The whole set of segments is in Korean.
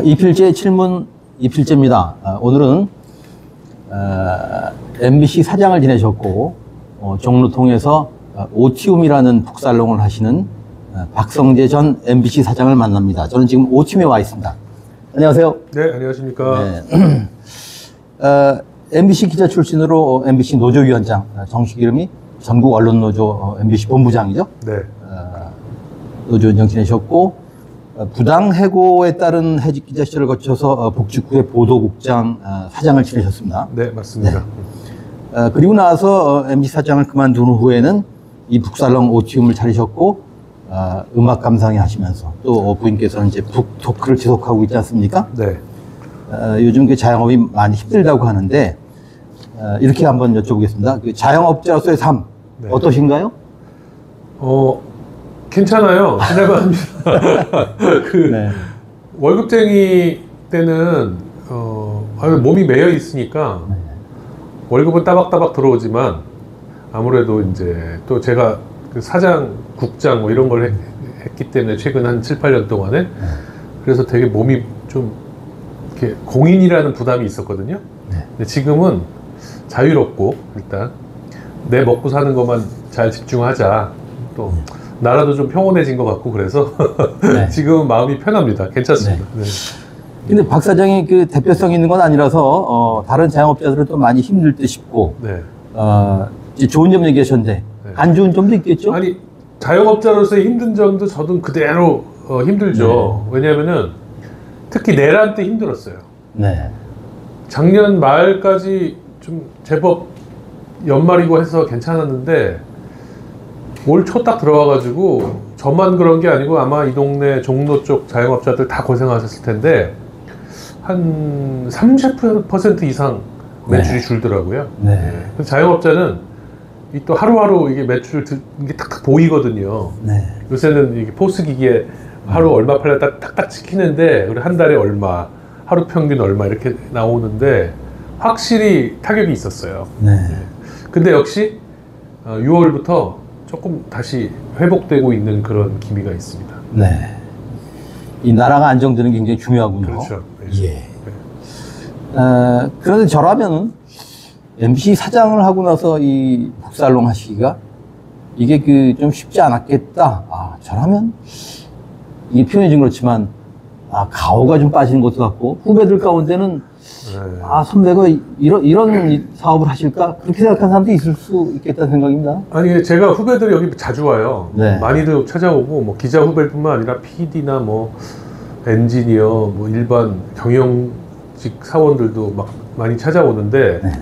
이필재 질문 이필재입니다. 오늘은 MBC 사장을 지내셨고 종로 통해서 오티움이라는 북살롱을 하시는 박성재 전 MBC 사장을 만납니다. 저는 지금 오티움에 와 있습니다. 안녕하세요. 네, 안녕하십니까. 네. MBC 기자 출신으로 MBC 노조위원장, 정식 이름이 전국 언론노조 MBC 본부장이죠. 네. 노조위원장 지내셨고 부당 해고에 따른 해직 기자 시절을 거쳐서 복직 후에 보도국장 사장을 지내셨습니다. 네, 맞습니다. 네. 그리고 나서 MBC 사장을 그만둔 후에는 이 북살롱 오티움을 차리셨고 음악 감상회 하시면서 또 부인께서는 이제 북토크를 지속하고 있지 않습니까? 네. 요즘 그 자영업이 많이 힘들다고 하는데 이렇게 한번 여쭤보겠습니다. 그 자영업자로서의 삶 네. 어떠신가요? 괜찮아요. 지내봐합니다. 네. 월급쟁이 때는 몸이 매여 있으니까 네. 월급은 따박따박 들어오지만 아무래도 이제 또 제가 그 사장, 국장 뭐 이런 걸 했기 때문에 최근 한 7, 8년 동안에 그래서 되게 몸이 좀 이렇게 공인이라는 부담이 있었거든요. 네. 근데 지금은 자유롭고 일단 내 먹고 사는 것만 잘 집중하자. 또 나라도 좀 평온해진 것 같고 그래서 네. 지금은 마음이 편합니다. 괜찮습니다. 네. 근데 박 사장이 그 대표성 있는 건 아니라서 다른 자영업자들은 또 많이 힘들 듯 싶고 네. 이제 좋은 점 얘기하셨는데 네. 안 좋은 점도 있겠죠? 아니 자영업자로서의 힘든 점도 저도 그대로 힘들죠. 네. 왜냐하면은 특히 내란 때 힘들었어요. 네. 작년 말까지 좀 제법 연말이고 해서 괜찮았는데 올 초 딱 들어와가지고 저만 그런 게 아니고 아마 이 동네 종로 쪽 자영업자들 다 고생하셨을 텐데 한 30% 이상 매출이 네. 줄더라고요. 네. 그래서 자영업자는 이 또 하루하루 이게 매출 이게 탁탁 보이거든요. 네. 요새는 이게 포스 기기에 하루 얼마 팔렸다 딱딱 찍히는데 우리 한 달에 얼마, 하루 평균 얼마 이렇게 나오는데 확실히 타격이 있었어요. 네. 근데 역시 6월부터 조금 다시 회복되고 있는 그런 기미가 있습니다. 네. 이 나라가 안정되는 게 굉장히 중요하군요. 그렇죠. 네. 예. 그런데 저라면은 MBC 사장을 하고 나서 이 북살롱 하시기가 이게 그 좀 쉽지 않았겠다. 저라면 이게 표현이 좀 그렇지만 가오가 좀 빠지는 것도 같고 후배들 가운데는 네. 선배가 이런 사업을 하실까? 그렇게 생각하는 사람도 있을 수 있겠다는 생각입니다. 아니 제가 후배들이 여기 자주 와요. 네. 많이들 찾아오고 뭐 기자 후배뿐만 아니라 PD나 뭐 엔지니어, 뭐 일반 경영직 사원들도 막 많이 찾아오는데 네.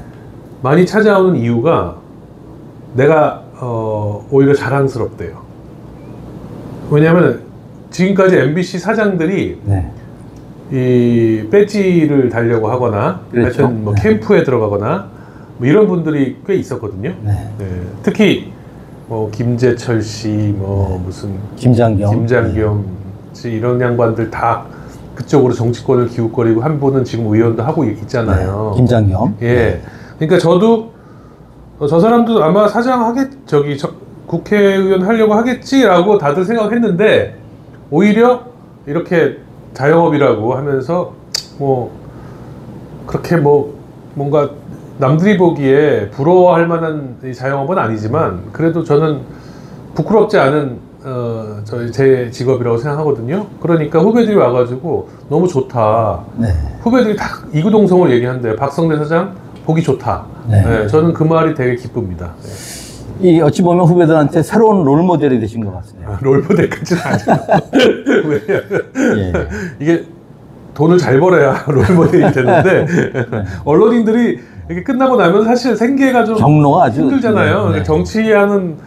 많이 찾아오는 이유가 내가 오히려 자랑스럽대요. 왜냐하면 지금까지 MBC 사장들이 네. 이 배지를 달려고 하거나 그렇죠. 하여튼 뭐 네. 캠프에 들어가거나 뭐 이런 분들이 꽤 있었거든요. 네. 네. 특히 뭐 김재철 씨, 뭐 무슨 김장겸 씨 이런 양반들 다 그쪽으로 정치권을 기웃거리고 한 분은 지금 의원도 하고 있잖아요. 네. 김장겸. 예. 그러니까 저도 저 사람도 아마 국회의원 하려고 하겠지라고 다들 생각했는데 오히려 이렇게 자영업이라고 하면서 뭐 그렇게 뭐 뭔가 남들이 보기에 부러워할 만한 자영업은 아니지만 그래도 저는 부끄럽지 않은 제 직업이라고 생각하거든요. 그러니까 후배들이 와가지고 너무 좋다. 네. 후배들이 다 이구동성을 얘기한대요. 박성재 사장 보기 좋다. 네. 네, 저는 그 말이 되게 기쁩니다. 네. 이 어찌 보면 후배들한테 새로운 롤 모델이 되신 것 같습니다. 롤모델까지는 아니고 왜냐면 예. 이게 돈을 잘 벌어야 롤모델이 되는데 언론인들이 이렇게 끝나고 나면 사실 생계가 좀 경로가 아주 힘들잖아요. 네. 정치하는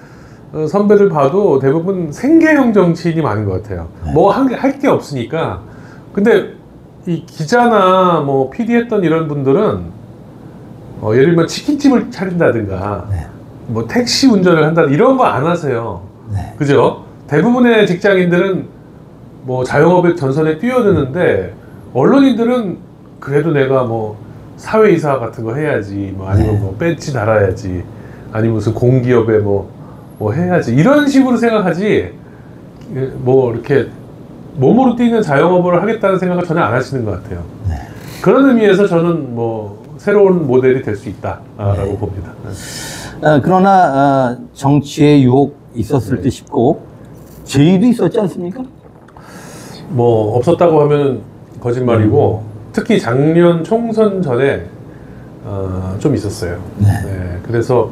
선배들 봐도 대부분 생계형 정치인이 많은 것 같아요. 네. 뭐 할 게 없으니까. 근데 이 기자나 뭐 PD 했던 이런 분들은 예를 들면 치킨집을 차린다든가 네. 뭐 택시 운전을 한다 이런 거 안 하세요. 네. 그죠? 대부분의 직장인들은 뭐 자영업의 전선에 뛰어드는데 언론인들은 그래도 내가 뭐 사회이사 같은 거 해야지, 뭐 아니면 네. 뭐 배지 달아야지, 아니면 무슨 공기업에 뭐 해야지 이런 식으로 생각하지 뭐 이렇게 몸으로 뛰는 자영업을 하겠다는 생각을 전혀 안 하시는 것 같아요. 네. 그런 의미에서 저는 뭐 새로운 모델이 될 수 있다라고 네. 봅니다. 그러나 정치의 유혹 있었을 듯 싶고 제의도 있었지 않습니까? 뭐 없었다고 하면 거짓말이고 특히 작년 총선 전에 좀 있었어요. 네. 네, 그래서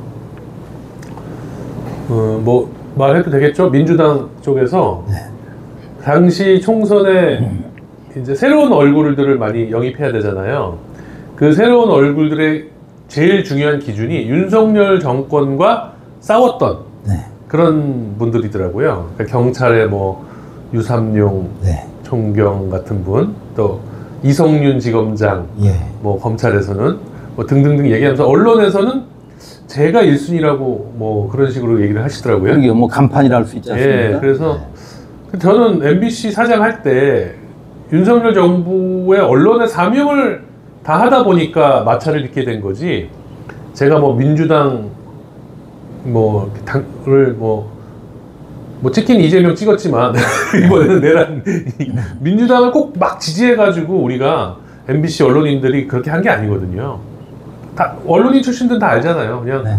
뭐 말해도 되겠죠? 민주당 쪽에서 네. 당시 총선에 이제 새로운 얼굴들을 많이 영입해야 되잖아요. 그 새로운 얼굴들의 제일 중요한 기준이 윤석열 정권과 싸웠던 네. 그런 분들이더라고요. 그러니까 경찰의 뭐 유삼용 네. 총경 같은 분, 또 이성윤 지검장, 예. 뭐 검찰에서는 뭐 등등등 얘기하면서 언론에서는 제가 1순위라고 뭐 그런 식으로 얘기를 하시더라고요. 그게 뭐 간판이라 할 수 있지 않습니까? 예, 그래서 저는 MBC 사장 할 때 윤석열 정부의 언론의 사명을 다 하다 보니까 마찰을 빚게 된 거지. 제가 뭐 민주당 뭐 당을 뭐 찍긴 이재명 찍었지만 이번에는 내란 민주당을 꼭 막 지지해가지고 우리가 MBC 언론인들이 그렇게 한 게 아니거든요. 다 언론인 출신들은 다 알잖아요. 그냥 네.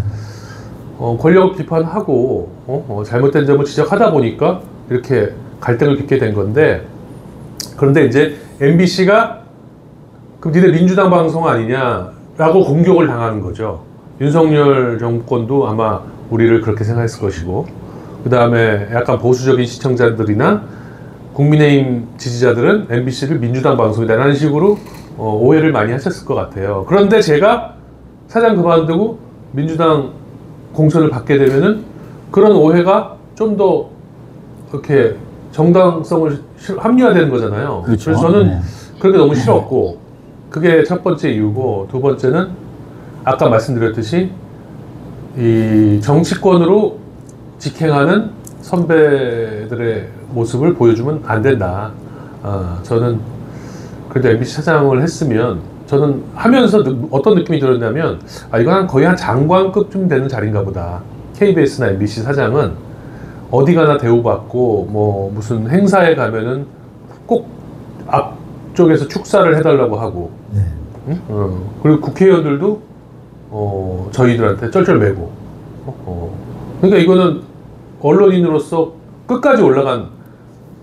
권력을 비판하고 잘못된 점을 지적하다 보니까 이렇게 갈등을 빚게 된 건데, 그런데 이제 MBC가 그럼 니네 민주당 방송 아니냐라고 공격을 당하는 거죠. 윤석열 정권도 아마 우리를 그렇게 생각했을 것이고, 그 다음에 약간 보수적인 시청자들이나 국민의힘 지지자들은 MBC를 민주당 방송이다라는 식으로 오해를 많이 하셨을 것 같아요. 그런데 제가 사장 그만두고 민주당 공천을 받게 되면은 그런 오해가 좀 더 이렇게 정당성을 합리화되는 거잖아요. 그렇죠. 그래서 저는 네. 그게 너무 싫었고, 그게 첫 번째 이유고, 두 번째는 아까 말씀드렸듯이 이 정치권으로 직행하는 선배들의 모습을 보여주면 안 된다. 저는 그래도 MBC 사장을 했으면, 저는 하면서 어떤 느낌이 들었냐면, 이건 거의 한 장관급쯤 되는 자리인가 보다. KBS나 MBC 사장은 어디 가나 대우받고, 뭐 무슨 행사에 가면은 꼭 앞쪽에서 축사를 해달라고 하고, 네. 응? 그리고 국회의원들도 저희들한테 쩔쩔매고. 그러니까 이거는 언론인으로서 끝까지 올라간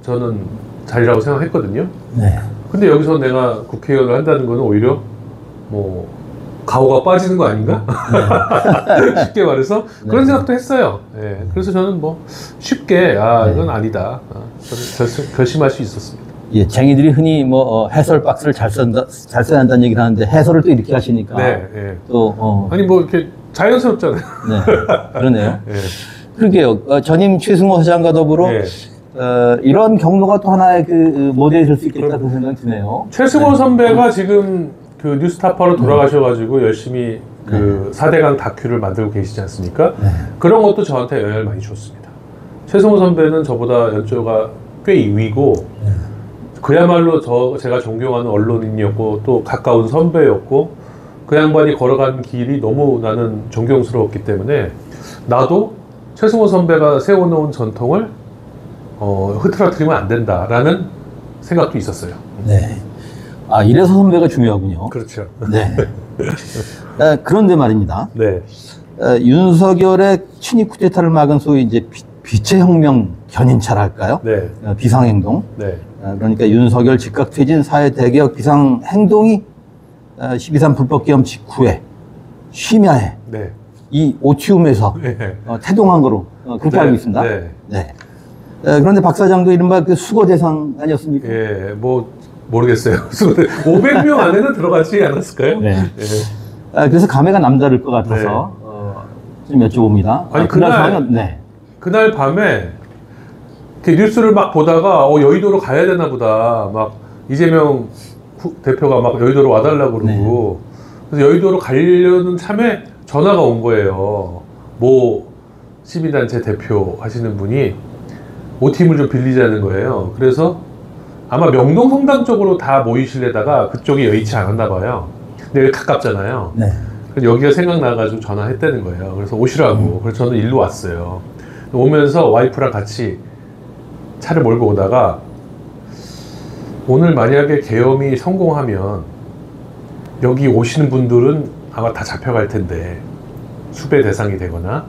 저는 자리라고 생각했거든요. 네. 근데 여기서 내가 국회의원을 한다는 거는 오히려 뭐 가오가 빠지는 거 아닌가? 쉽게 말해서 그런 생각도 했어요. 예, 그래서 저는 뭐 쉽게 이건 아니다. 저는 결심할 수 있었습니다. 예, 쟁이들이 흔히 뭐 해설 박스를 잘 써야 한다는 얘기를 하는데 해설을 또 이렇게 하시니까 네, 예. 또 아니 뭐 이렇게 자연스럽잖아요. 네, 그러네요. 예. 그러게요. 전임 최승호 사장과 더불어 예. 이런 경로가 또 하나의 그 모델이 될 수 있겠다 그런 생각이 드네요. 최승호 선배가 지금 그 뉴스타파로 돌아가셔가지고 열심히 그 4대강 다큐를 만들고 계시지 않습니까? 네. 그런 것도 저한테 영향을 많이 줬습니다. 최승호 선배는 저보다 연조가 꽤 위고, 그야말로 제가 존경하는 언론인이었고 또 가까운 선배였고, 그 양반이 걸어간 길이 너무 나는 존경스러웠기 때문에 나도 최승호 선배가 세워놓은 전통을 흐트러뜨리면 안 된다라는 생각도 있었어요. 네. 이래서 선배가 중요하군요. 그렇죠. 네. 그런데 말입니다. 네. 윤석열의 친위 쿠데타를 막은 소위 이제 빛의 혁명 견인차랄까요? 네. 비상행동. 네. 그러니까 윤석열 즉각 퇴진 사회 대개혁 비상행동이 12.3 불법기염 직후에 심야에 네. 이 오티움에서 네. 태동한 거로 그렇게 네. 알고 있습니다. 네. 네. 그런데 박 사장도 이른바 그 수거 대상 아니었습니까? 예, 뭐 모르겠어요. 500명 안에는 들어가지 않았을까요? 네. 예. 그래서 감회가 남다를 것 같아서 좀 여쭤봅니다. 아니, 그날 그날- 상황은 네. 그날 밤에 그 뉴스를 막 보다가 여의도로 가야 되나 보다. 막 이재명 대표가 막 여의도로 와달라고 그러고, 그래서 여의도로 가려는 참에 전화가 온 거예요. 모 시민단체 대표 하시는 분이 OTM을 좀 빌리자는 거예요. 그래서 아마 명동 성당 쪽으로 다 모이실래다가 그쪽이 여의치 않았나 봐요. 근데 여기 가깝잖아요. 네. 그래서 여기가 생각나가지고 전화했다는 거예요. 그래서 오시라고. 그래서 저는 일로 왔어요. 오면서 와이프랑 같이 차를 몰고 오다가 오늘 만약에 계엄이 성공하면 여기 오시는 분들은 아마 다 잡혀갈 텐데, 수배 대상이 되거나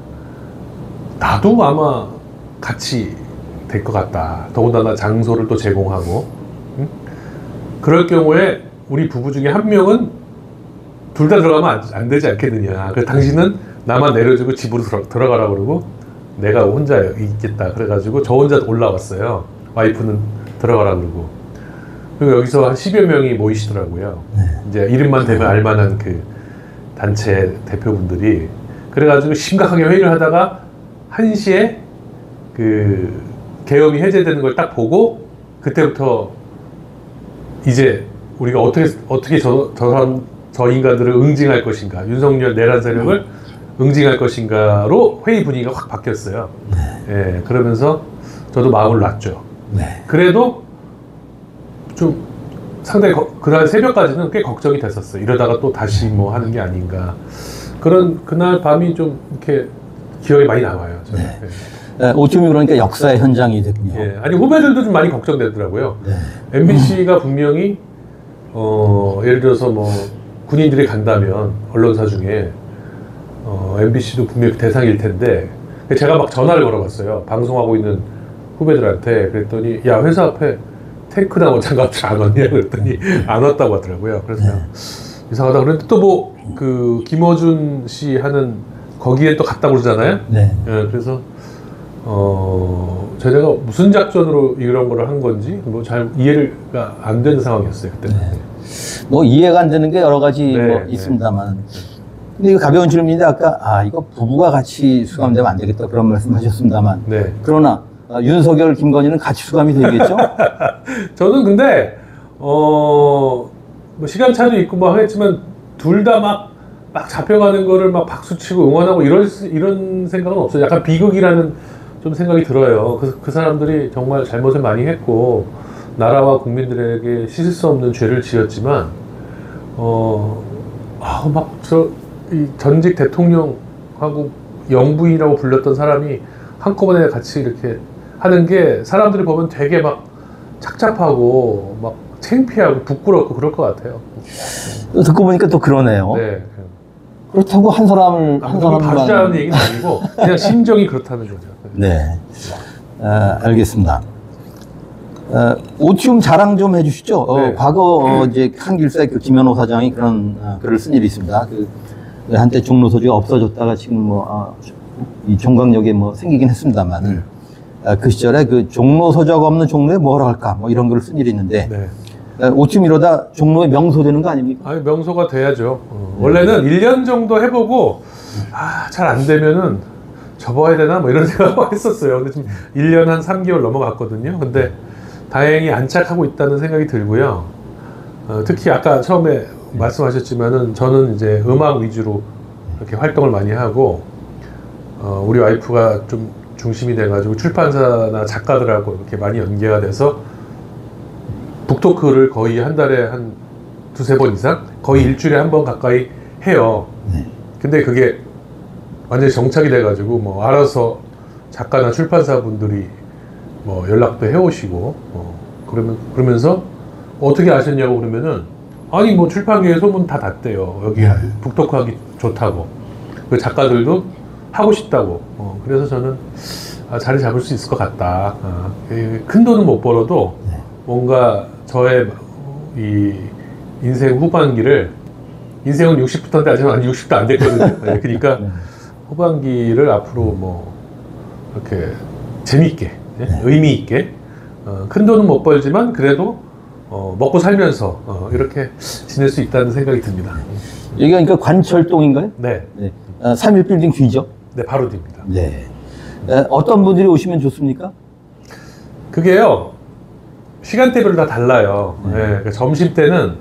나도 아마 같이 될 것 같다. 더군다나 장소를 또 제공하고, 응? 그럴 경우에 우리 부부 중에 한 명은 둘 다 들어가면 안 되지 않겠느냐. 그 당신은 나만 내려주고 집으로 들어가라 그러고 내가 혼자 있겠다. 그래가지고 저 혼자 올라왔어요. 와이프는 들어가라 그러고. 그리고 여기서 한 10여 명이 모이시더라고요. 이제 이름만 대면 알만한 그 단체 대표분들이. 그래가지고 심각하게 회의를 하다가 1시에 그 계엄이 해제되는 걸 딱 보고, 그때부터 이제 우리가 어떻게 저 인간들을 응징할 것인가, 윤석열 내란 세력을 응징할 것인가로 회의 분위기가 확 바뀌었어요. 예, 그러면서 저도 마음을 놨죠. 그래도 좀 상당히 그날 새벽까지는 꽤 걱정이 됐었어요. 이러다가 또 다시 뭐 하는 게 아닌가. 그날 밤이 좀 이렇게 기억에 많이 남아요. 저는. 오줌이 그러니까 역사의 현장이 됐군요. 예, 아니 후배들도 좀 많이 걱정되더라고요. MBC가 분명히 예를 들어서 뭐 군인들이 간다면 언론사 중에 MBC도 분명히 대상일 텐데, 제가 막 전화를 걸어봤어요. 방송하고 있는 후배들한테. 그랬더니 야, 회사 앞에 탱크나 뭐 장갑차 안 왔냐 그랬더니 안 왔다고 하더라고요. 그래서 그냥 이상하다 그랬는데, 또 뭐 그 김어준 씨 하는 거기에 또 갔다고 그러잖아요. 예, 그래서 제가 무슨 작전으로 이런 거를 한 건지 뭐 잘 이해가 안 되는 상황이었어요 그때. 뭐 이해가 안 되는 게 여러 가지 뭐 있습니다만. 근데 이거 가벼운 질문인데, 아까 이거 부부가 같이 수감되면 안 되겠다 그런 말씀하셨습니다만. 그러나 윤석열, 김건희는 같이 수감이 되겠죠? 저는 근데 뭐 시간차도 있고 뭐 하겠지만 둘 다 막 잡혀가는 거를 막 박수치고 응원하고 이런 생각은 없어요. 약간 비극이라는 좀 생각이 들어요. 그 사람들이 정말 잘못을 많이 했고 나라와 국민들에게 씻을 수 없는 죄를 지었지만 이 전직 대통령하고 영부인이라고 불렸던 사람이 한꺼번에 같이 이렇게 하는 게 사람들이 보면 되게 막 착잡하고 막 창피하고 부끄럽고 그럴 것 같아요. 듣고 보니까 또 그러네요. 그렇다고 한 사람만 봐주자는 얘기는 아니고 그냥 심정이 그렇다는 거죠. 알겠습니다. 오티움 자랑 좀 해주시죠. 과거 이제 한길사의 그 김현호 사장이 그런 글을 쓴 일이 있습니다. 한때 종로 소지가 없어졌다가 지금 이 종강역에 생기긴 했습니다만은 그 시절에 그 종로 소지가 없는 종로에 뭐라 할까 이런 글을 쓴 일이 있는데. 오티움 이러다 종로에 명소되는 거 아닙니까? 아니, 명소가 돼야죠. 원래는 1년 정도 해보고 잘 안 되면은 접어야 되나 뭐 이런 생각을 했었어요. 근데 지금 1년 한 3개월 넘어갔거든요. 근데 다행히 안착하고 있다는 생각이 들고요. 특히 아까 처음에 말씀하셨지만은 저는 이제 음악 위주로 이렇게 활동을 많이 하고 우리 와이프가 좀 중심이 돼가지고 출판사나 작가들하고 이렇게 많이 연계가 돼서 북토크를 거의 한 달에 한 두세 번 이상, 거의 일주일에 한 번 가까이 해요. 근데 그게 완전히 정착이 돼가지고 뭐 알아서 작가나 출판사 분들이 뭐 연락도 해오시고 그러면서 어떻게 아셨냐고 그러면은 아니 뭐 출판계에 소문 다 났대요. 여기 북토크 하기 좋다고. 그 작가들도 하고 싶다고. 그래서 저는 자리 잡을 수 있을 것 같다. 큰 돈은 못 벌어도 뭔가 저의 이 인생 후반기를, 인생은 60부터인데 아직은 60도 안 됐거든요. 그러니까 후반기를 앞으로 뭐 이렇게 재밌게, 의미 있게, 큰 돈은 못 벌지만 그래도 먹고 살면서 이렇게 지낼 수 있다는 생각이 듭니다. 여기가 그러니까 관철동인가요? 네. 3.1빌딩 뒤죠? 네, 바로 뒤입니다. 어떤 분들이 오시면 좋습니까? 그게요, 시간대별로 다 달라요. 그러니까 점심 때는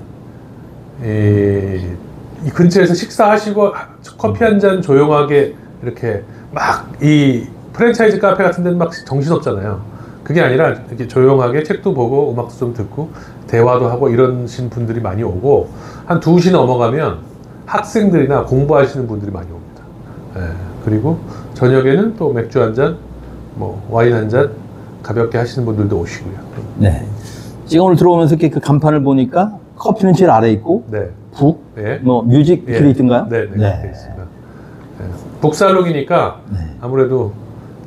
이 근처에서 식사하시고 커피 한 잔 조용하게 이렇게 막 이 프랜차이즈 카페 같은 데는 막 정신없잖아요. 그게 아니라 이렇게 조용하게 책도 보고 음악도 좀 듣고 대화도 하고 이러신 분들이 많이 오고, 한 2시 넘어가면 학생들이나 공부하시는 분들이 많이 옵니다. 그리고 저녁에는 또 맥주 한 잔, 뭐 와인 한 잔 가볍게 하시는 분들도 오시고요. 제가 오늘 들어오면서 이렇게 그 간판을 보니까 커피는 제일 아래 있고 네. 북, 예. 뭐 뮤직 예. 이렇게 있던가요? 네, 네, 그렇게 있습니다. 네. 북살록이니까 네. 아무래도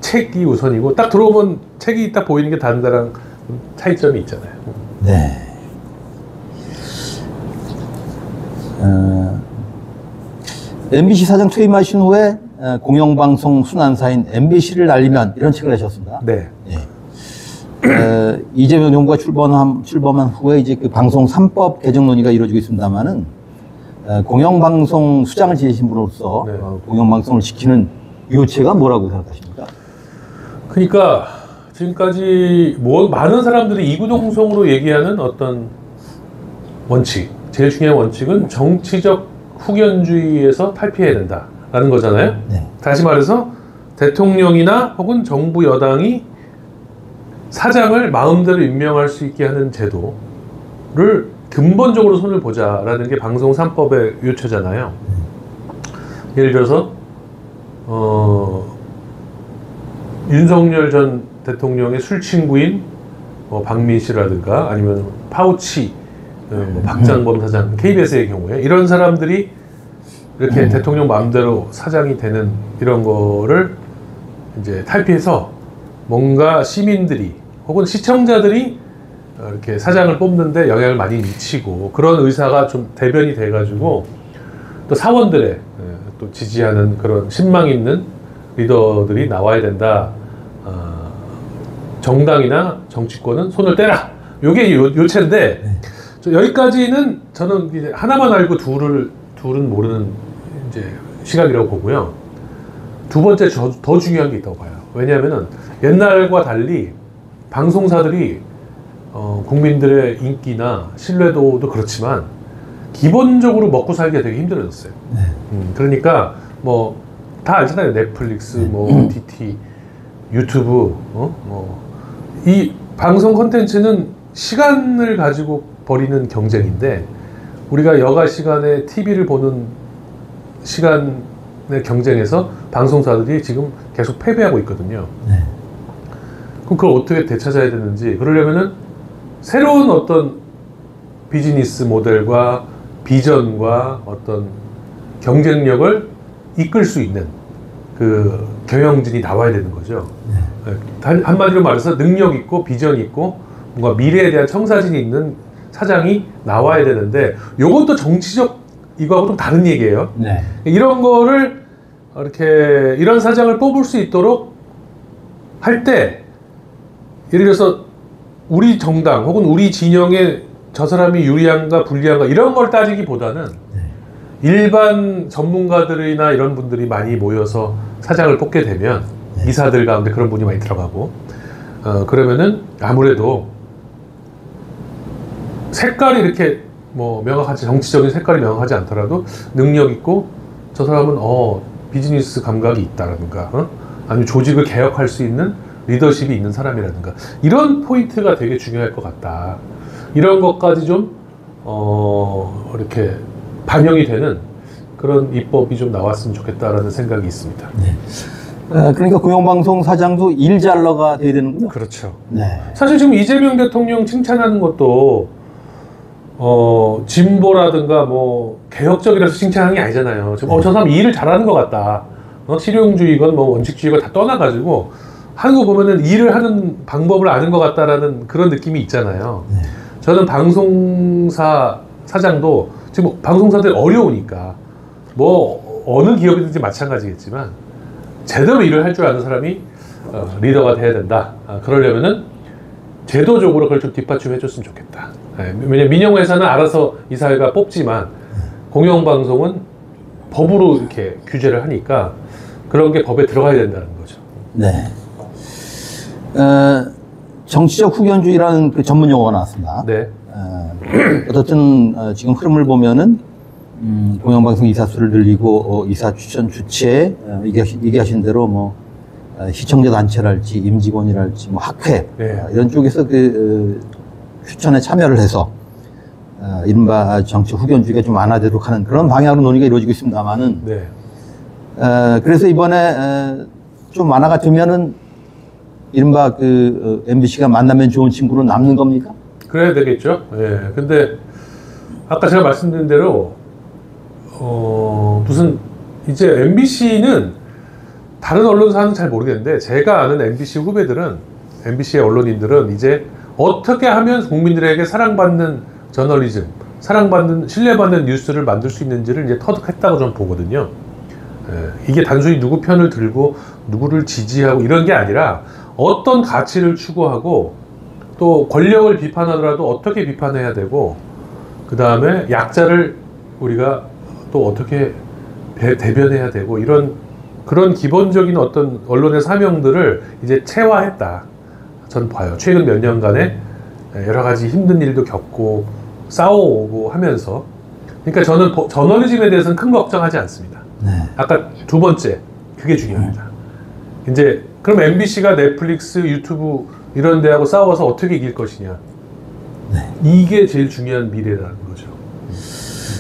책이 우선이고 딱 들어오면 책이 딱 보이는 게 다른 데랑 좀 차이점이 있잖아요. 네. MBC 사장 퇴임하신 후에 공영방송 순환사인 MBC를 날리면 이런 책을 내셨습니다. 네. 이재명 정부가 출범한 후에 이제 그 방송 3법 개정 논의가 이루어지고 있습니다만은 공영방송 수장을 지내신 분으로서 네. 공영방송을 지키는 요체가 뭐라고 생각하십니까? 그러니까 지금까지 많은 사람들이 이구동성으로 얘기하는 어떤 원칙, 제일 중요한 원칙은 정치적 후견주의에서 탈피해야 된다라는 거잖아요. 네. 다시 말해서 대통령이나 혹은 정부 여당이 사장을 마음대로 임명할 수 있게 하는 제도를 근본적으로 손을 보자라는 게 방송 3법의 요체잖아요. 예를 들어서 윤석열 전 대통령의 술친구인 박민 씨라든가 아니면 파우치, 박장범 사장, KBS의 경우에 이런 사람들이 이렇게 대통령 마음대로 사장이 되는 이런 거를 이제 탈피해서 뭔가 시민들이 혹은 시청자들이 이렇게 사장을 뽑는데 영향을 많이 미치고 그런 의사가 좀 대변이 돼가지고 또 사원들의 또 지지하는 그런 신망 있는 리더들이 나와야 된다. 정당이나 정치권은 손을 떼라. 요게 요체인데 여기까지는 저는 이제 하나만 알고 둘은 모르는 이제 시각이라고 보고요. 두 번째 더 중요한 게 있다고 봐요. 왜냐하면은 옛날과 달리 방송사들이 국민들의 인기나 신뢰도도 그렇지만 기본적으로 먹고 살기가 되게 힘들어졌어요. 그러니까 뭐 다 알잖아요. 넷플릭스, 뭐 OTT, 유튜브, 이 방송 콘텐츠는 시간을 가지고 벌이는 경쟁인데 우리가 여가 시간에 TV를 보는 시간의 경쟁에서 방송사들이 지금 계속 패배하고 있거든요. 네. 그럼 그걸 어떻게 되찾아야 되는지 그러려면은 새로운 어떤 비즈니스 모델과 비전과 어떤 경쟁력을 이끌 수 있는 그 경영진이 나와야 되는 거죠. 한마디로 말해서 능력 있고 비전 있고 뭔가 미래에 대한 청사진이 있는 사장이 나와야 되는데 요것도 정치적 이거하고 좀 다른 얘기예요. 네. 이런 거를 이렇게 이런 사장을 뽑을 수 있도록 할 때 예를 들어서 우리 정당 혹은 우리 진영에 저 사람이 유리한가 불리한가 이런 걸 따지기보다는 일반 전문가들이나 이런 분들이 많이 모여서 사장을 뽑게 되면 이사들 가운데 그런 분이 많이 들어가고 그러면은 아무래도 색깔이 이렇게 뭐 명확하지 정치적인 색깔이 명확하지 않더라도 능력 있고 저 사람은 비즈니스 감각이 있다라든가 아니면 조직을 개혁할 수 있는 리더십이 있는 사람이라든가 이런 포인트가 되게 중요할 것 같다. 이런 것까지 좀 이렇게 반영이 되는 그런 입법이 좀 나왔으면 좋겠다라는 생각이 있습니다. 네. 그러니까 공영방송 사장도 일잘러가 돼야 되는군요. 그렇죠. 네. 사실 지금 이재명 대통령 칭찬하는 것도 진보라든가 뭐 개혁적이라서 칭찬하는 게 아니잖아요. 지금 저 사람 일을 잘하는 것 같다. 실용주의건 뭐 원칙주의건 다 떠나가지고 하는 거 보면은 일을 하는 방법을 아는 것 같다라는 그런 느낌이 있잖아요. 네. 저는 방송사 사장도 지금 방송사들이 어려우니까 뭐 어느 기업이든지 마찬가지겠지만 제대로 일을 할 줄 아는 사람이 리더가 돼야 된다. 그러려면은 제도적으로 그걸 좀 뒷받침해 줬으면 좋겠다. 왜냐면 민영회사는 알아서 이사회가 뽑지만 공영방송은 법으로 이렇게 규제를 하니까 그런 게 법에 들어가야 된다는 거죠. 네. 정치적 후견주의라는 그 전문 용어가 나왔습니다. 네. 어쨌든 지금 흐름을 보면은 공영방송 이사 수를 늘리고 이사 추천 주체 얘기하신 대로 뭐 시청자 단체랄지 임직원이랄지 뭐 학회 네. 이런 쪽에서 그 추천에 참여를 해서 이른바 정치 후견주의가 좀 완화되도록 하는 그런 방향으로 논의가 이루어지고 있습니다만은 네. 그래서 이번에 좀 완화가 되면은 이른바 그 MBC가 만나면 좋은 친구로 남는 겁니까? 그래야 되겠죠. 예. 근데 아까 제가 말씀드린 대로 무슨 이제 MBC는 다른 언론사는 잘 모르겠는데 제가 아는 MBC 후배들은 MBC의 언론인들은 이제 어떻게 하면 국민들에게 사랑받는 저널리즘, 사랑받는 신뢰받는 뉴스를 만들 수 있는지를 이제 터득했다고 좀 보거든요. 예. 이게 단순히 누구 편을 들고 누구를 지지하고 이런 게 아니라 어떤 가치를 추구하고 또 권력을 비판하더라도 어떻게 비판해야 되고 그 다음에 약자를 우리가 또 어떻게 대변해야 되고 그런 기본적인 어떤 언론의 사명들을 이제 체화했다. 전 봐요. 최근 몇 년간에 여러 가지 힘든 일도 겪고 싸워오고 하면서 그러니까 저는 저널리즘에 대해서는 큰 걱정하지 않습니다. 네. 아까 두 번째 그게 중요합니다. 이제 그럼 MBC가 넷플릭스, 유튜브 이런 데하고 싸워서 어떻게 이길 것이냐. 네. 이게 제일 중요한 미래라는 거죠.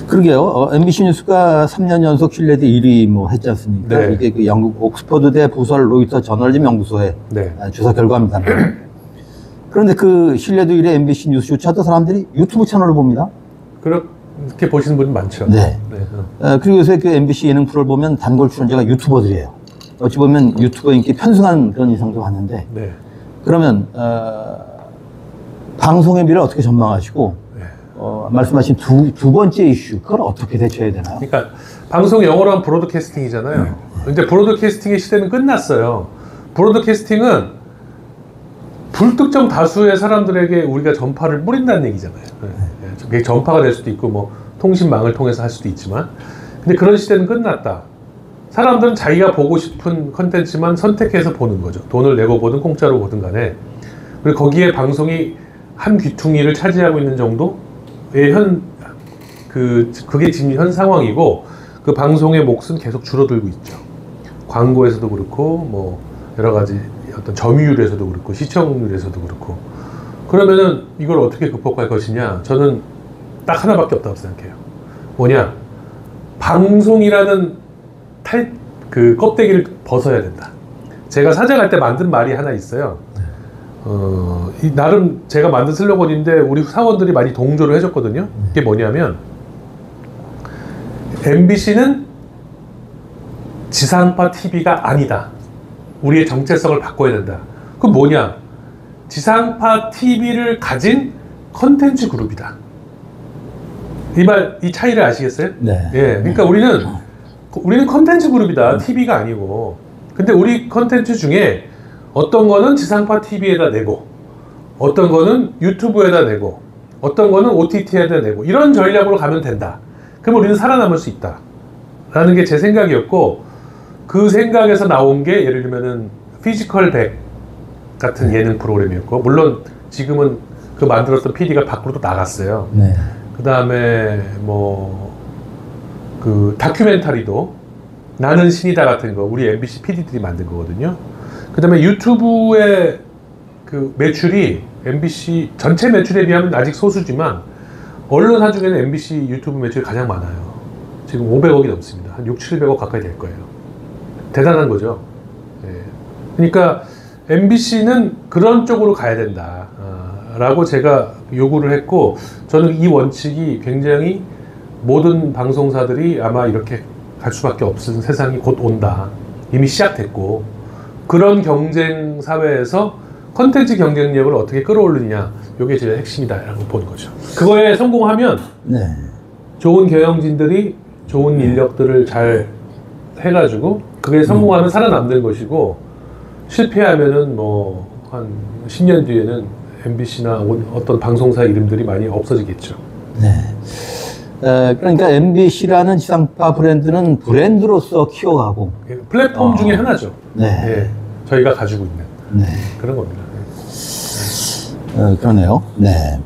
그러게요. MBC 뉴스가 3년 연속 신뢰도 1위 뭐 했지 않습니까? 네. 이게 그 영국 옥스퍼드대 부설 로이터 저널리즘 연구소의 네. 조사 결과입니다. 그런데 그 신뢰도 1위 MBC 뉴스조차도 사람들이 유튜브 채널을 봅니다. 그렇게 보시는 분이 많죠. 네. 네. 그리고 요새 그 MBC 예능 프로를 보면 단골 출연자가 유튜버들이에요. 어찌 보면 유튜버 인기 편승한 그런 인상도 봤는데 네. 그러면 방송의 미래를 어떻게 전망하시고 말씀하신 두 번째 이슈 그걸 어떻게 대처해야 되나요? 그러니까 방송 영어로 하면 브로드캐스팅이잖아요. 근데 브로드캐스팅의 시대는 끝났어요. 브로드캐스팅은 불특정 다수의 사람들에게 우리가 전파를 뿌린다는 얘기잖아요. 그게 전파가 될 수도 있고 뭐 통신망을 통해서 할 수도 있지만 근데 그런 시대는 끝났다. 사람들은 자기가 보고 싶은 컨텐츠만 선택해서 보는 거죠. 돈을 내고 보든 공짜로 보든 간에. 그리고 거기에 방송이 한 귀퉁이를 차지하고 있는 정도의 그게 지금 현 상황이고 그 방송의 몫은 계속 줄어들고 있죠. 광고에서도 그렇고 뭐 여러 가지 어떤 점유율에서도 그렇고 시청률에서도 그렇고 그러면은 이걸 어떻게 극복할 것이냐 저는 딱 하나밖에 없다고 생각해요. 뭐냐 방송이라는 그 껍데기를 벗어야 된다. 제가 사장할 때 만든 말이 하나 있어요. 나름 제가 만든 슬로건인데 우리 사원들이 많이 동조를 해줬거든요. 그게 뭐냐면 MBC는 지상파 TV가 아니다. 우리의 정체성을 바꿔야 된다. 그럼 뭐냐? 지상파 TV를 가진 컨텐츠 그룹이다. 이 차이를 아시겠어요? 네. 예. 그러니까 우리는 컨텐츠 그룹이다. TV가 아니고. 근데 우리 컨텐츠 중에 어떤 거는 지상파 TV에다 내고, 어떤 거는 유튜브에다 내고, 어떤 거는 OTT에다 내고, 이런 전략으로 가면 된다. 그럼 우리는 살아남을 수 있다. 라는 게 제 생각이었고, 그 생각에서 나온 게 예를 들면은 피지컬 100 같은 예능 프로그램이었고, 물론 지금은 그 만들었던 PD가 밖으로 또 나갔어요. 네. 그 다음에 그 다큐멘터리도 나는 신이다 같은 거 우리 MBC PD들이 만든 거거든요. 그 다음에 유튜브의 그 매출이 MBC 전체 매출에 비하면 아직 소수지만 언론사 중에는 MBC 유튜브 매출이 가장 많아요. 지금 500억이 넘습니다. 한 6, 700억 가까이 될 거예요. 대단한 거죠. 예. 그러니까 MBC는 그런 쪽으로 가야 된다 라고 제가 요구를 했고 저는 이 원칙이 굉장히 모든 방송사들이 아마 이렇게 갈 수밖에 없는 세상이 곧 온다. 이미 시작됐고 그런 경쟁 사회에서 컨텐츠 경쟁력을 어떻게 끌어올리냐 이게 제일 핵심이다라고 보는 거죠. 그거에 성공하면 네. 좋은 경영진들이 좋은 인력들을 잘 해가지고 그게 성공하면 살아남는 것이고 실패하면은 뭐 한 10년 뒤에는 MBC나 어떤 방송사 이름들이 많이 없어지겠죠. 네. 그러니까 MBC라는 지상파 브랜드는 브랜드로서 키워가고 플랫폼 중에 하나죠. 네. 예, 저희가 가지고 있는 네. 그런 겁니다. 그러네요. 네.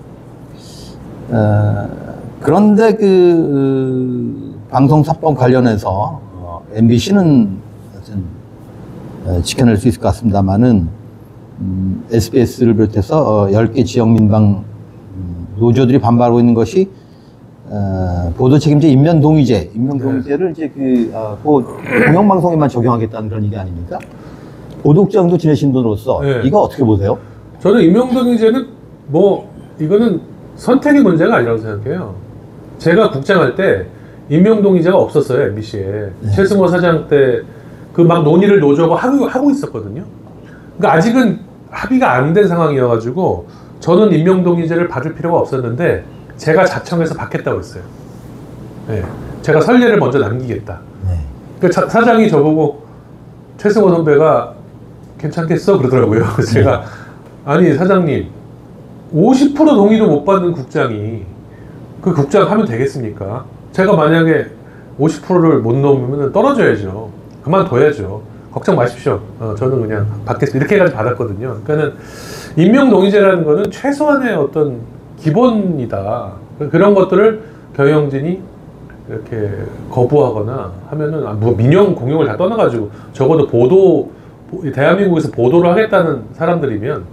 그런데 방송사법 관련해서 MBC는 지켜낼 수 있을 것 같습니다만은 SBS를 비롯해서 10개 지역 민방 노조들이 반발하고 있는 것이 보도 책임자 임명동의제를 이제 공영방송에만 적용하겠다는 그런 얘기 아닙니까? 보도국장도 지내신 분으로서 네. 이거 어떻게 보세요? 저는 임명동의제는 뭐 이거는 선택의 문제가 아니라고 생각해요. 제가 국장할 때 임명동의제가 없었어요, MBC에. 네. 최승호 사장 때 그 막 논의를 노조가 하고 있었거든요. 그러니까 아직은 합의가 안 된 상황이어가지고 저는 임명동의제를 받을 필요가 없었는데 제가 자청해서 받겠다고 했어요. 네. 제가 선례를 먼저 남기겠다. 네. 그러니까 사장이 저보고 최승호 선배가 괜찮겠어? 그러더라고요. 그래서 제가 아니 사장님 50% 동의도 못 받는 국장이 그 국장 하면 되겠습니까? 제가 만약에 50%를 못 넘으면 떨어져야죠. 그만둬야죠. 걱정 마십시오. 저는 그냥 받겠습니다. 이렇게 해가지고 받았거든요. 그러니까는 임명동의제라는 거는 최소한의 어떤 기본이다. 그런 것들을 경영진이 이렇게 거부하거나 하면은 뭐 민영 공영을 다 떠나가지고 적어도 대한민국에서 보도를 하겠다는 사람들이면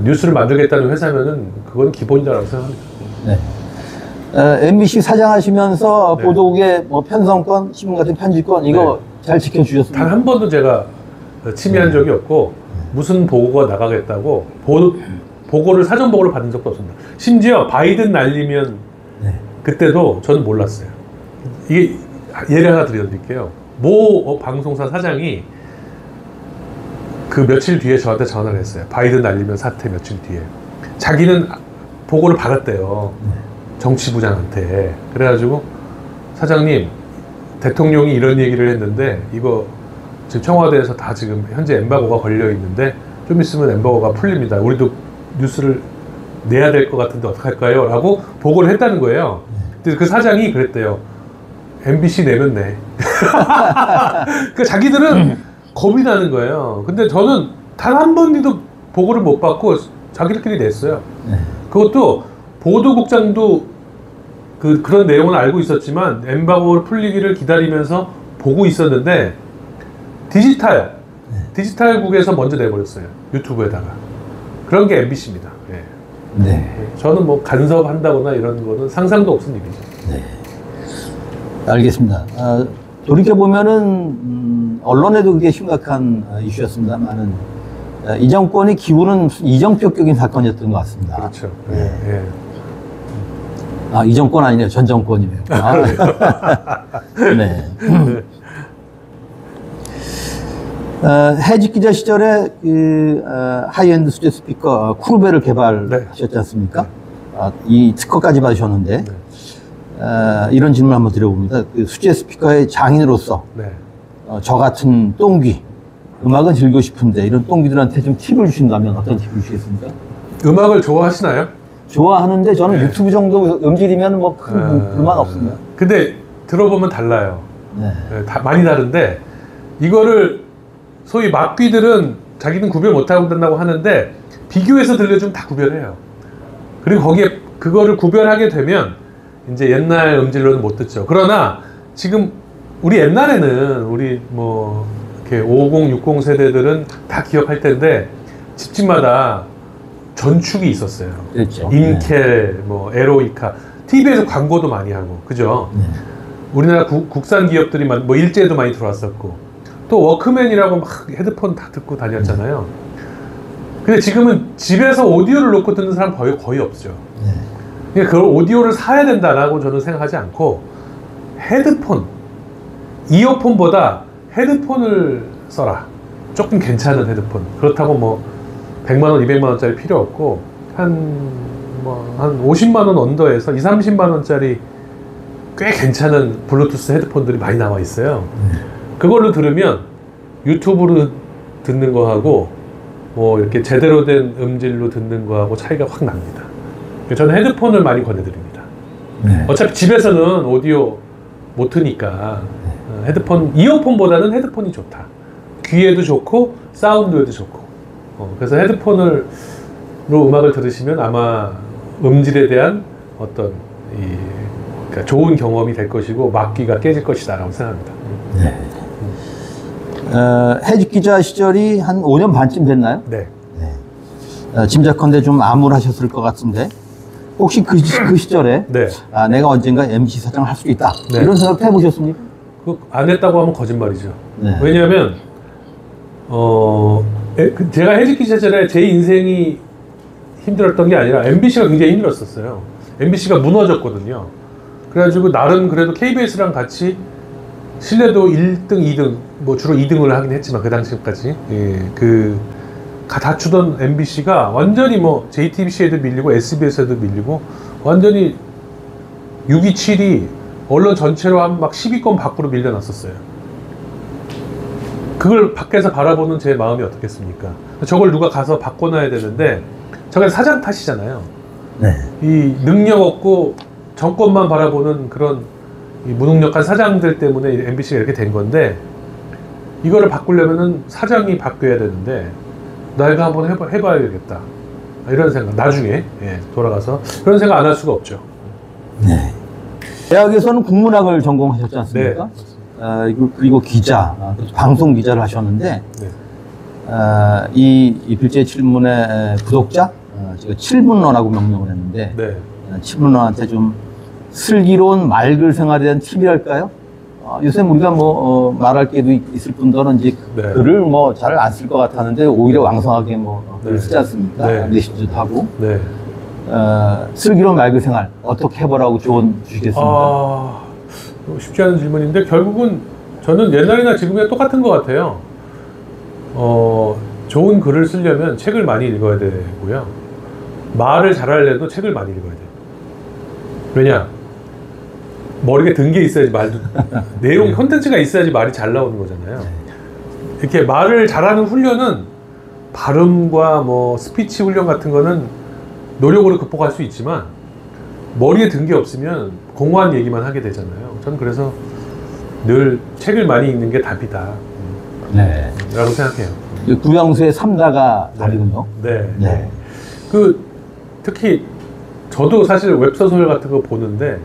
뉴스를 만들겠다는 회사면은 그건 기본이라고 생각합니다. 네. MBC 사장하시면서 네. 보도국의 뭐 편성권, 신문 같은 편집권 이거 잘 지켜주셨습니다. 단 한 번도 제가 침해한 적이 없고 무슨 보고가 나가겠다고 보고를 사전 보고를 받은 적도 없습니다. 심지어 바이든 날리면 네. 그때도 저는 몰랐어요. 이게 예를 하나 드려드릴게요. 모 방송사 사장이 그 며칠 뒤에 저한테 전화를 했어요. 바이든 날리면 사태 며칠 뒤에. 자기는 보고를 받았대요. 정치부장한테. 그래가지고 사장님 대통령이 이런 얘기를 했는데 이거 지금 청와대에서 다 지금 현재 엠바고가 걸려 있는데 좀 있으면 엠바고가 풀립니다. 우리도 뉴스를 내야 될 것 같은데 어떡할까요? 라고 보고를 했다는 거예요. 근데 그 사장이 그랬대요. MBC 내면 내. 그러니까 자기들은 겁이 나는 거예요. 근데 저는 단 한 번도 보고를 못 받고 자기들끼리 냈어요. 네. 그것도 보도국장도 그런 내용은 알고 있었지만 엠바고를 풀리기를 기다리면서 보고 있었는데 디지털국에서 먼저 내버렸어요. 유튜브에다가. 그런 게 MBC입니다. 예. 네. 저는 뭐 간섭한다거나 이런 거는 상상도 없은 일이죠. 네. 알겠습니다. 돌이켜보면은, 언론에도 그게 심각한 이슈였습니다만은, 이 정권의 기후는 이정표격인 사건이었던 것 같습니다. 그렇죠. 네. 예. 이 정권 아니네요. 전 정권이네요. 네. 해직 기자 시절에 하이엔드 수제 스피커 쿠르베를 개발하셨지 않습니까? 이 특허까지 받으셨는데 이런 질문 한번 드려봅니다. 그 수제 스피커의 장인으로서 네. 저 같은 똥귀 음악은 즐기고 싶은데 이런 똥귀들한테 좀 팁을 주신다면 어떤 팁을 주시겠습니까? 음악을 좋아하시나요? 좋아하는데 저는 유튜브 정도 음질이면 뭐 큰 불만 없습니다. 근데 들어보면 달라요. 네. 많이 다른데 이거를 소위 막귀들은 자기는 구별 못하고 된다고 하는데 비교해서 들려주면 다 구별해요. 그리고 거기에 그거를 구별하게 되면 이제 옛날 음질로는 못 듣죠. 그러나 지금 우리 옛날에는 우리 뭐 이렇게 50, 60 세대들은 다 기억할 텐데 집집마다 전축이 있었어요. 그렇죠. 인켈, 뭐 에로이카, TV에서 광고도 많이 하고, 그죠? 네. 우리나라 국산 기업들이 뭐 일제에도 많이 들어왔었고, 또 워크맨이라고 막 헤드폰 다 듣고 다녔잖아요. 근데 지금은 집에서 오디오를 놓고 듣는 사람 거의 없죠. 네. 그러니까 그걸 오디오를 사야 된다라고 저는 생각하지 않고 헤드폰, 이어폰보다 헤드폰을 써라. 조금 괜찮은 헤드폰. 그렇다고 뭐 100만 원, 200만 원짜리 필요 없고 한 50만 원 언더에서 2, 30만 원짜리 꽤 괜찮은 블루투스 헤드폰들이 많이 나와 있어요. 그걸로 들으면 유튜브로 듣는 거하고 뭐 이렇게 제대로 된 음질로 듣는 거하고 차이가 확 납니다. 저는 헤드폰을 많이 권해드립니다. 네. 어차피 집에서는 오디오 못 트니까 헤드폰, 이어폰보다는 헤드폰이 좋다. 귀에도 좋고 사운드에도 좋고. 그래서 헤드폰으로 음악을 들으시면 아마 음질에 대한 어떤 그러니까 좋은 경험이 될 것이고 막귀가 깨질 것이다라고 생각합니다. 네. 해직 기자 시절이 한 5년 반쯤 됐나요? 네. 짐작컨대 좀 암울하셨을 것 같은데 혹시 그 시절에 네. 내가 언젠가 MC 사장을 할 수도 있다 네. 이런 생각 해보셨습니까? 안 했다고 하면 거짓말이죠. 네. 왜냐하면 제가 해직 기자 시절에 제 인생이 힘들었던 게 아니라 MBC가 굉장히 힘들었었어요. MBC가 무너졌거든요. 그래가지고 나름 그래도 KBS랑 같이 신뢰도 1등, 2등, 뭐 주로 2등을 하긴 했지만 그 당시까지 다투던 MBC가 완전히 뭐 JTBC에도 밀리고 SBS에도 밀리고 완전히 6위, 7위 언론 전체로 한 막 10위권 밖으로 밀려났었어요. 그걸 밖에서 바라보는 제 마음이 어떻겠습니까? 저걸 누가 가서 바꿔놔야 되는데 저게 사장 탓이잖아요. 네. 이 능력 없고 정권만 바라보는 그런 이 무능력한 사장들 때문에 MBC가 이렇게 된 건데 이거를 바꾸려면은 사장이 바뀌어야 되는데 내가 한번 해봐야겠다 이런 생각 나중에 돌아가서 그런 생각 안 할 수가 없죠. 네. 대학에서는 국문학을 전공하셨지 않습니까? 네. 그리고 기자, 방송 기자를 하셨는데 네. 이 빌제 7문의 구독자 제가 7문어라고 명명을 했는데 네. 7문어한테 좀 슬기로운 맑을 생활에 대한 팁이랄까요? 요새 우리가 말할 게도 있을 뿐더러 이제 네. 글을 뭐 잘 안 쓸 것 같았는데 오히려 왕성하게 글을 네. 쓰지 않습니까? 네. 메시지도 하고. 네. 슬기로운 맑은 생활 어떻게 해보라고 조언 주시겠습니까? 쉽지 않은 질문인데 결국은 저는 옛날이나 지금이나 똑같은 것 같아요. 좋은 글을 쓰려면 책을 많이 읽어야 되고요. 말을 잘하려도 책을 많이 읽어야 돼요. 왜냐? 머리에 든 게 있어야지 말도 내용 콘텐츠가 있어야지 말이 잘 나오는 거잖아요. 이렇게 말을 잘하는 훈련은 발음과 뭐 스피치 훈련 같은 거는 노력으로 극복할 수 있지만 머리에 든 게 없으면 공허한 얘기만 하게 되잖아요. 저는 그래서 늘 책을 많이 읽는 게 답이다 네. 라고 생각해요. 구양수의 삼다가 답이군요. 네. 네. 특히 저도 사실 웹소설 같은 거 보는데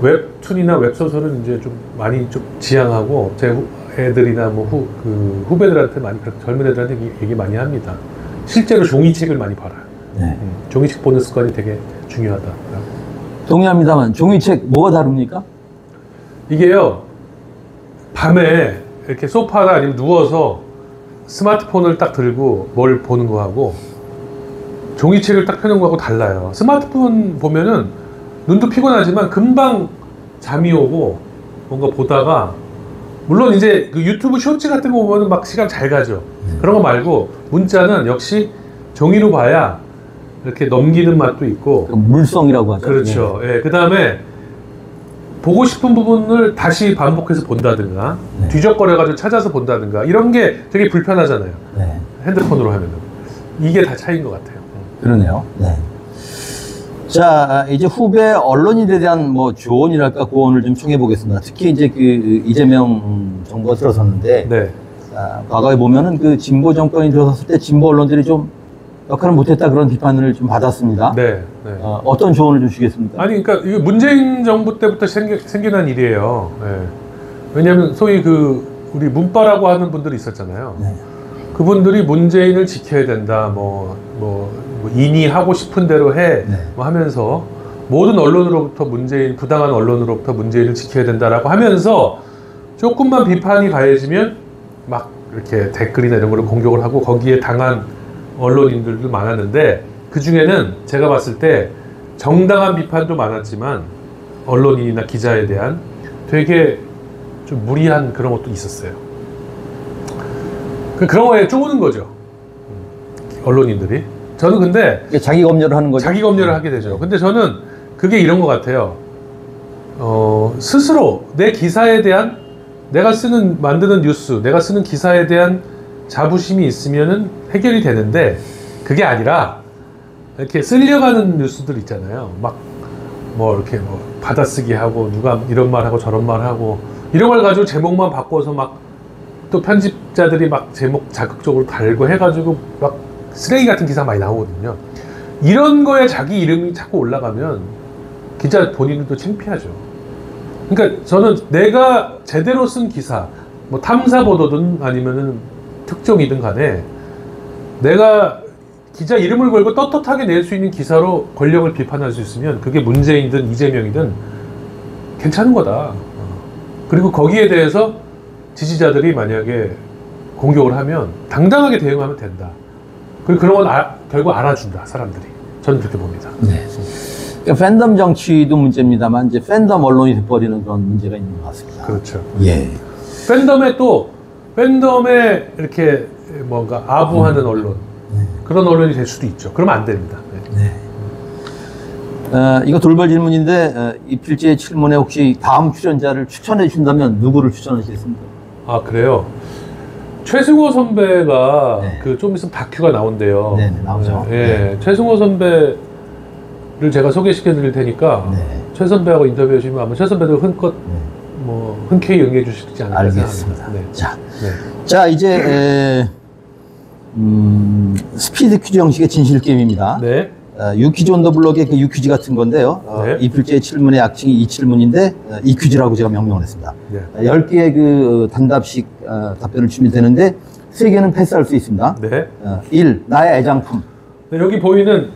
웹툰이나 웹소설은 이제 좀 많이 좀 지향하고 제 애들이나 뭐 후배들한테 많이 젊은 애들한테 얘기 많이 합니다. 실제로 종이책을 많이 봐라. 네. 종이책 보는 습관이 되게 중요하다. 동의합니다만 종이책 뭐가 다릅니까? 이게요, 밤에 이렇게 소파나 아니면 누워서 스마트폰을 딱 들고 뭘 보는 거하고 종이책을 딱 펴는 거하고 달라요. 스마트폰 보면은 눈도 피곤하지만 금방 잠이 오고 뭔가 보다가 물론 이제 그 유튜브 쇼츠 같은 거 보면은 막 시간 잘 가죠. 그런 거 말고 문자는 역시 종이로 봐야 이렇게 넘기는 맛도 있고 물성이라고 하죠. 그렇죠. 예. 그 다음에 보고 싶은 부분을 다시 반복해서 본다든가 네. 뒤적거려가지고 찾아서 본다든가 이런 게 되게 불편하잖아요. 네. 핸드폰으로 하면은 이게 다 차이인 것 같아요. 그러네요. 네. 자, 이제 후배 언론인에 대한 조언이랄까 고언을 좀 청해 보겠습니다. 특히 이제 이재명 정부가 들어섰는데, 네. 과거에 보면은 진보 정권이 들어섰을 때 진보 언론들이 좀 역할을 못했다 그런 비판을 좀 받았습니다. 네. 네. 어떤 조언을 주시겠습니까? 아니, 그러니까 이거 문재인 정부 때부터 생겨난 일이에요. 네. 왜냐하면 소위 우리 문바라고 하는 분들이 있었잖아요. 네. 그분들이 문재인을 지켜야 된다, 인이 하고 싶은 대로 해, 네. 하면서 모든 언론으로부터 부당한 언론으로부터 문재인을 지켜야 된다라고 하면서 조금만 비판이 가해지면 막 이렇게 댓글이나 이런 걸로 공격을 하고 거기에 당한 언론인들도 많았는데 그 중에는 제가 봤을 때 정당한 비판도 많았지만 언론인이나 기자에 대한 되게 좀 무리한 그런 것도 있었어요. 그런 거에 쪼는 거죠. 언론인들이. 저는 근데 자기 검열을 하는 거죠. 자기 검열을 하게 되죠. 근데 저는 그게 이런 것 같아요. 스스로 내 기사에 대한 내가 만드는 뉴스, 내가 쓰는 기사에 대한 자부심이 있으면은 해결이 되는데 그게 아니라 이렇게 쓸려가는 뉴스들 있잖아요. 이렇게 받아쓰기 하고 누가 이런 말 하고 저런 말 하고 이런 걸 가지고 제목만 바꿔서 또 편집자들이 제목 자극적으로 달고 해가지고 쓰레기 같은 기사 많이 나오거든요. 이런 거에 자기 이름이 자꾸 올라가면 기자 본인도 창피하죠. 그러니까 저는 내가 제대로 쓴 기사, 탐사 보도든 아니면은 특종이든 간에 내가 기자 이름을 걸고 떳떳하게 낼 수 있는 기사로 권력을 비판할 수 있으면 그게 문재인이든 이재명이든 괜찮은 거다. 그리고 거기에 대해서 지지자들이 만약에 공격을 하면 당당하게 대응하면 된다. 그리고 그런 건 결국 알아준다, 사람들이. 저는 그렇게 봅니다. 네. 그러니까 팬덤 정치도 문제입니다만 이제 팬덤 언론이 돼버리는 그런 문제가 있는 것 같습니다. 그렇죠. 예. 팬덤에 이렇게 뭔가 아부하는 언론, 그런 언론이 될 수도 있죠. 그러면 안 됩니다. 네. 네. 이거 돌발 질문인데 이 필지의 질문에 혹시 다음 출연자를 추천해 주신다면 누구를 추천하시겠습니까? 아, 그래요? 최승호 선배가 네. 그 좀 있으면 다큐가 나온대요. 네, 나오죠. 예, 네. 최승호 선배를 제가 소개시켜 드릴 테니까 네. 최 선배하고 인터뷰해 주시면 아마 최 선배도 흔쾌히 응해 주시지 않을까 알겠습니다. 생각합니다. 네. 자, 네. 자 이제 스피드 퀴즈 형식의 진실 게임입니다. 네. 유퀴즈 온 더 블럭의 그 유퀴즈 같은 건데요. 네. 이 필지의 칠문의 약칭이 이 칠문인데 이 퀴즈라고 제가 명명을 했습니다. 네. 10개의 그 단답식 답변을 주면 되는데 3개는 패스할 수 있습니다. 네. 1. 나의 애장품. 네, 여기 보이는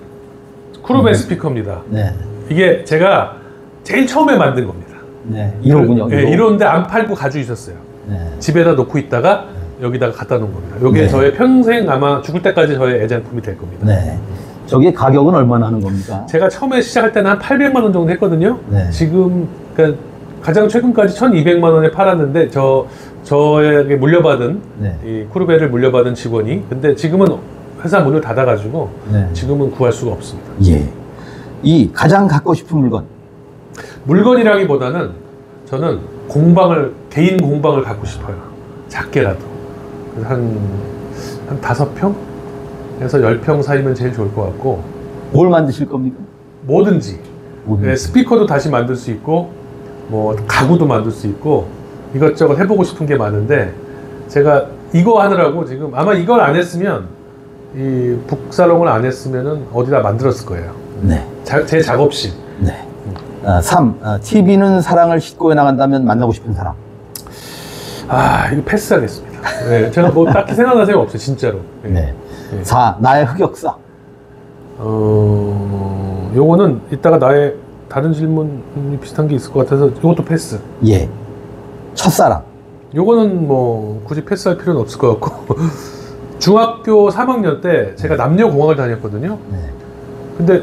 쿠르벤 스피커입니다. 네. 이게 제가 제일 처음에 만든 겁니다. 네. 1호군요. 네, 1호인데 안 팔고 가지고 있었어요. 네. 집에다 놓고 있다가 여기다가 갖다 놓은 겁니다. 이게 네. 저의 평생 아마 죽을 때까지 저의 애장품이 될 겁니다. 네. 저게 가격은 얼마나 하는 겁니까? 제가 처음에 시작할 때는 한 800만 원 정도 했거든요. 네. 지금 그러니까 가장 최근까지 1,200만 원에 팔았는데 저에게 물려받은 네. 이 쿠르베를 물려받은 직원이 근데 지금은 회사 문을 닫아가지고 네. 지금은 구할 수가 없습니다. 예. 2. 가장 갖고 싶은 물건. 물건이라기보다는 저는 개인 공방을 갖고 싶어요. 작게라도. 그래서 한 5평? 에서 10평 사이면 제일 좋을 것 같고. 뭘 만드실 겁니까? 뭐든지. 네, 스피커도 다시 만들 수 있고, 뭐, 가구도 만들 수 있고, 이것저것 해보고 싶은 게 많은데, 제가 이거 하느라고 지금 아마 이걸 안 했으면, 이 북살롱을 안 했으면은 어디다 만들었을 거예요. 네. 제 작업실. 네. 3. TV는 사랑을 싣고 나간다면 만나고 싶은 사람. 아, 이거 패스하겠습니다. 네, 제가 뭐 딱히 생각나는 사람이 없어요, 진짜로. 네. 네. 네. 4. 나의 흑역사. 요거는 이따가 나의 다른 질문이 비슷한 게 있을 것 같아서 이것도 패스. 예. 첫사랑. 요거는 뭐 굳이 패스할 필요는 없을 것 같고 중학교 3학년 때 제가 남녀공학을 다녔거든요. 네. 근데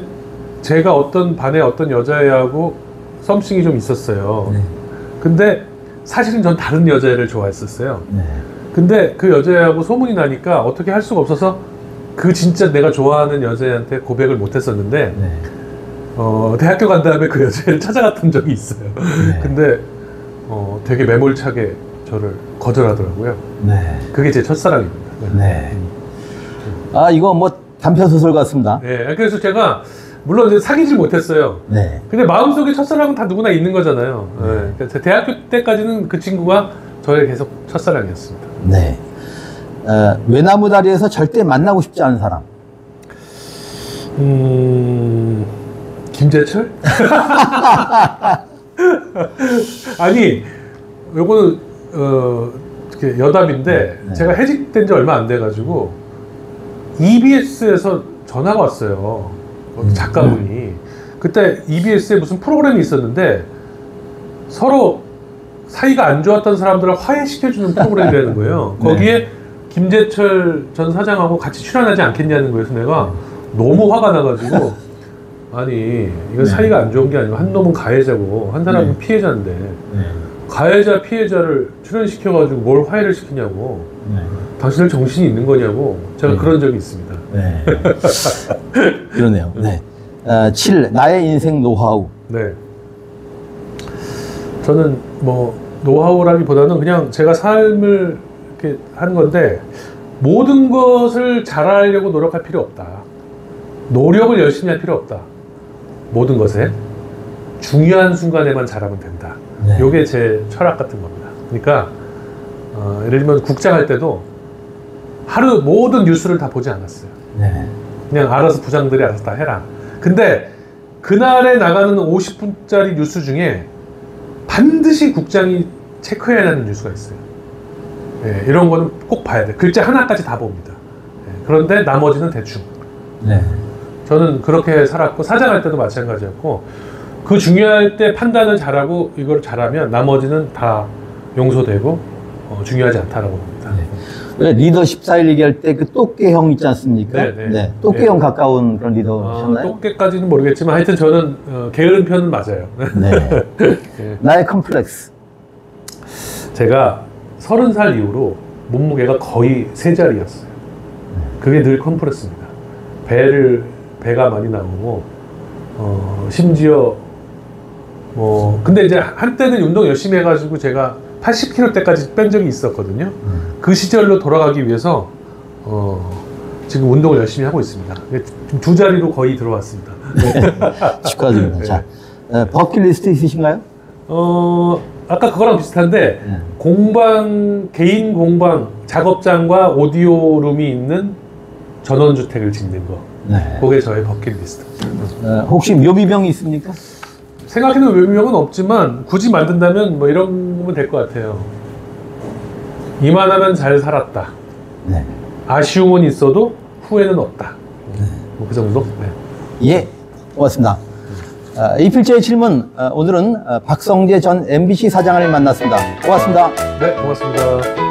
제가 어떤 반에 어떤 여자애하고 썸씽이 좀 있었어요. 네. 근데 사실은 전 다른 여자애를 좋아했었어요. 네. 근데 그 여자애하고 소문이 나니까 어떻게 할 수가 없어서 그 진짜 내가 좋아하는 여자애한테 고백을 못 했었는데 네. 대학교 간 다음에 그 여자애를 찾아갔던 적이 있어요. 네. 근데 되게 매몰차게 저를 거절하더라고요. 네. 그게 제 첫사랑입니다. 네. 이거 뭐 단편소설 같습니다. 네, 그래서 제가 물론 이제 사귀질 못했어요. 네. 근데 마음속에 첫사랑은 다 누구나 있는 거잖아요. 네. 그러니까 대학교 때까지는 그 친구가 저의 계속 첫사랑이었습니다. 네. 외나무 다리에서 절대 만나고 싶지 않은 사람. 김재철? 아니, 요거는 이렇게 여담인데 네. 제가 해직된 지 얼마 안 돼가지고 EBS에서 전화가 왔어요. 작가분이. 그때 EBS에 무슨 프로그램이 있었는데 서로 사이가 안 좋았던 사람들을 화해시켜주는 프로그램이라는 거예요. 네. 거기에 김재철 전 사장하고 같이 출연하지 않겠냐는 거예요. 그래서 내가 너무 화가 나가지고 아니 이건 사이가 안 좋은 게 아니고 한 놈은 가해자고 한 사람은 피해자인데 가해자 피해자를 출연시켜가지고 뭘 화해를 시키냐고 당신들 정신이 있는 거냐고 제가 그런 적이 있습니다. 네. 그러네요. 네. 7. 나의 인생 노하우. 네. 저는 뭐 노하우라기보다는 그냥 제가 삶을 이렇게 하는 건데 모든 것을 잘하려고 노력할 필요 없다. 노력을 열심히 할 필요 없다. 모든 것에 중요한 순간에만 잘하면 된다. 네. 이게 제 철학 같은 겁니다. 그러니까 예를 들면 국장 할 때도 하루 모든 뉴스를 다 보지 않았어요. 네. 그냥 알아서 부장들이 알아서 다 해라. 근데 그날에 나가는 50분짜리 뉴스 중에 반드시 국장이 체크해야 하는 뉴스가 있어요. 예, 이런 거는 꼭 봐야 돼. 글자 하나까지 다 봅니다. 예, 그런데 나머지는 대충. 네. 저는 그렇게 살았고 사장할 때도 마찬가지였고 그 중요할 때 판단을 잘하고 이걸 잘하면 나머지는 다 용서되고 중요하지 않다라고 봅니다. 네. 왜 리더십 스타일 얘기할 때 그 또깨형 있지 않습니까? 네, 네. 또깨형 가까운 그런 리더셨나요? 똑깨까지는 모르겠지만 하여튼 저는 게으른 편은 맞아요. 네. 네. 나의 컴플렉스. 제가 30살 이후로 몸무게가 거의 세 자리였어요. 그게 늘 컴플렉스입니다. 배가 많이 나오고, 심지어, 근데 이제 한때는 운동 열심히 해가지고 제가 80kg 때까지 뺀 적이 있었거든요. 그 시절로 돌아가기 위해서, 지금 운동을 열심히 하고 있습니다. 지금 두 자리로 거의 들어왔습니다. 축하드립니다. 네. 자, 버킷리스트 있으신가요? 아까 그거랑 비슷한데, 개인 공방, 작업장과 오디오룸이 있는 전원주택을 짓는 거. 네. 그게 저의 버킷리스트. 혹시 묘비병이 있습니까? 생각해도 외명은 없지만 굳이 만든다면 뭐 이런 거면 될 것 같아요. 이만하면 잘 살았다. 네. 아쉬움은 있어도 후회는 없다. 뭐 그 정도? 네. 예, 고맙습니다. 이 필자의 질문, 오늘은 박성재 전 MBC 사장을 만났습니다. 고맙습니다. 네, 고맙습니다.